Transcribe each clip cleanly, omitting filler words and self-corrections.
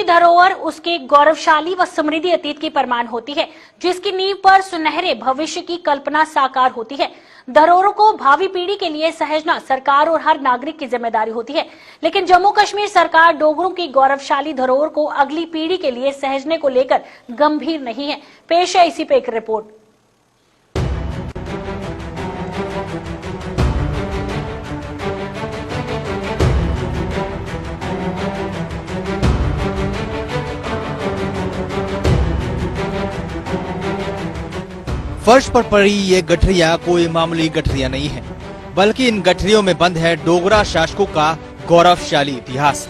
धरोहर उसके गौरवशाली व समृद्धि अतीत की प्रमाण होती है, जिसकी नींव पर सुनहरे भविष्य की कल्पना साकार होती है। धरोहरों को भावी पीढ़ी के लिए सहेजना सरकार और हर नागरिक की जिम्मेदारी होती है, लेकिन जम्मू कश्मीर सरकार डोगरों की गौरवशाली धरोहर को अगली पीढ़ी के लिए सहेजने को लेकर गंभीर नहीं है। पेश है इसी पे एक रिपोर्ट। फर्श पर पड़ी ये गठरिया कोई मामूली गठरिया नहीं है, बल्कि इन गठरियों में बंद है डोगरा शासकों का गौरवशाली इतिहास।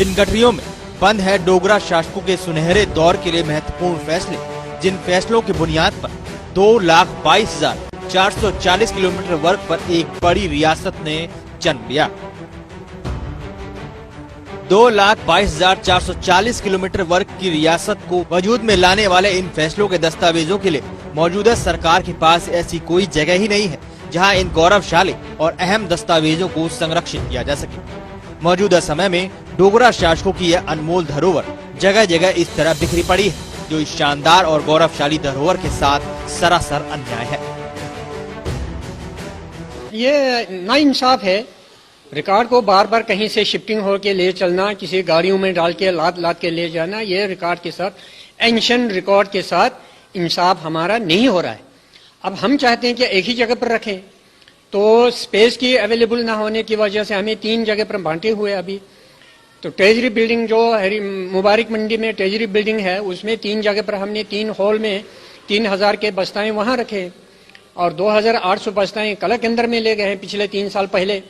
इन गठरियों में बंद है डोगरा शासकों के सुनहरे दौर के लिए महत्वपूर्ण फैसले, जिन फैसलों की बुनियाद पर 2,22,440 किलोमीटर वर्ग पर एक बड़ी रियासत ने जन्म लिया। 2,22,440 किलोमीटर वर्ग की रियासत को वजूद में लाने वाले इन फैसलों के दस्तावेजों के लिए मौजूदा सरकार के पास ऐसी कोई जगह ही नहीं है जहां इन गौरवशाली और अहम दस्तावेजों को संरक्षित किया जा सके। मौजूदा समय में डोगरा शासकों की यह अनमोल धरोहर जगह जगह इस तरह बिखरी पड़ी है, जो इस शानदार और गौरवशाली धरोहर के साथ सरासर अन्याय है। ये नाइंसाफ है। रिकॉर्ड को बार बार कहीं से शिफ्टिंग होके ले चलना, किसी गाड़ियों में डाल के लाद के ले जाना, ये रिकॉर्ड के साथ एंशिएंट रिकॉर्ड के साथ इंसाफ हमारा नहीं हो रहा है। अब हम चाहते हैं कि एक ही जगह पर रखें, तो स्पेस की अवेलेबल ना होने की वजह से हमें 3 जगह पर बांटे हुए अभी। तो ट्रेजरी बिल्डिंग जो मुबारक मंडी में ट्रेजरी बिल्डिंग है, उसमें 3 जगह पर हमने 3 हॉल में 3,000 के बस्ताएं वहां रखे और 2,800 बस्ताएं कला केंद्र में ले गए हैं पिछले 3 साल पहले,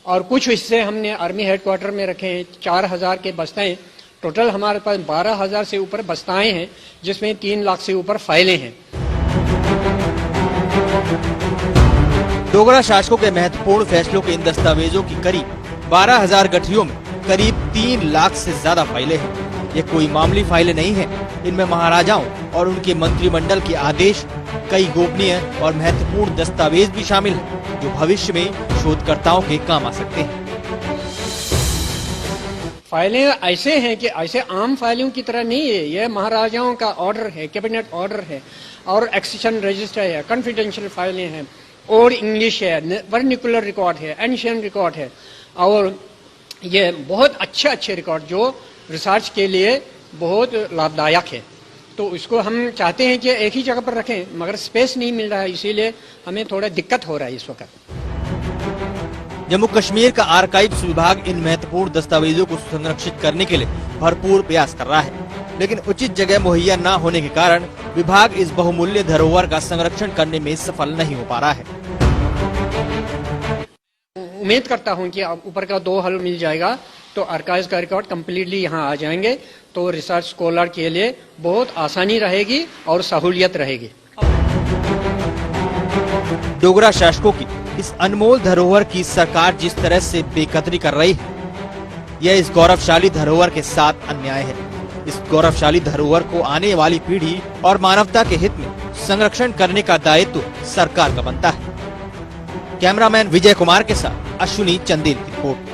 और कुछ हिस्से हमने आर्मी हेडक्वार्टर में रखे हैं 4,000 के बस्ताएं। टोटल हमारे पास 12,000 से ऊपर बस्ताएं हैं, जिसमें 3 लाख से ऊपर फाइलें हैं। डोगरा शासकों के महत्वपूर्ण फैसलों के इन दस्तावेजों की करीब 12,000 गठरियों में करीब 3 लाख से ज्यादा फाइलें हैं। ये कोई मामूली फाइलें नहीं है। इनमें महाराजाओं और उनके मंत्रिमंडल के आदेश, कई गोपनीय और महत्वपूर्ण दस्तावेज भी शामिल हैं, जो भविष्य में शोधकर्ताओं के काम आ सकते हैं। फाइलें ऐसे हैं कि ऐसे आम फाइलों की तरह नहीं है। यह महाराजाओं का ऑर्डर है, कैबिनेट ऑर्डर है, और एक्सेशन रजिस्टर है, कॉन्फिडेंशियल फाइलें हैं, और इंग्लिश है, वर्निकुलर रिकॉर्ड है, एंशिएंट रिकॉर्ड है, और ये बहुत अच्छे रिकॉर्ड जो रिसर्च के लिए बहुत लाभदायक है। तो इसको हम चाहते हैं कि एक ही जगह पर रखें, मगर स्पेस नहीं मिल रहा है, इसीलिए हमें थोड़ा दिक्कत हो रहा है इस वक्त। जम्मू कश्मीर का आर्काइव्स विभाग इन महत्वपूर्ण दस्तावेजों को संरक्षित करने के लिए भरपूर प्रयास कर रहा है, लेकिन उचित जगह मुहैया न होने के कारण विभाग इस बहुमूल्य धरोहर का संरक्षण करने में सफल नहीं हो पा रहा है। उम्मीद करता हूं कि अब ऊपर का 2 हल मिल जाएगा तो आर्काइव्स का रिकॉर्ड कम्प्लीटली यहाँ आ जाएंगे, तो रिसर्च स्कॉलर के लिए बहुत आसानी रहेगी और सहूलियत रहेगी। डोगरा शासकों की इस अनमोल धरोहर की सरकार जिस तरह से बेकदरी कर रही है, यह इस गौरवशाली धरोहर के साथ अन्याय है। इस गौरवशाली धरोहर को आने वाली पीढ़ी और मानवता के हित में संरक्षण करने का दायित्व सरकार का बनता है। कैमरामैन विजय कुमार के साथ अश्विनी चंदेल की रिपोर्ट।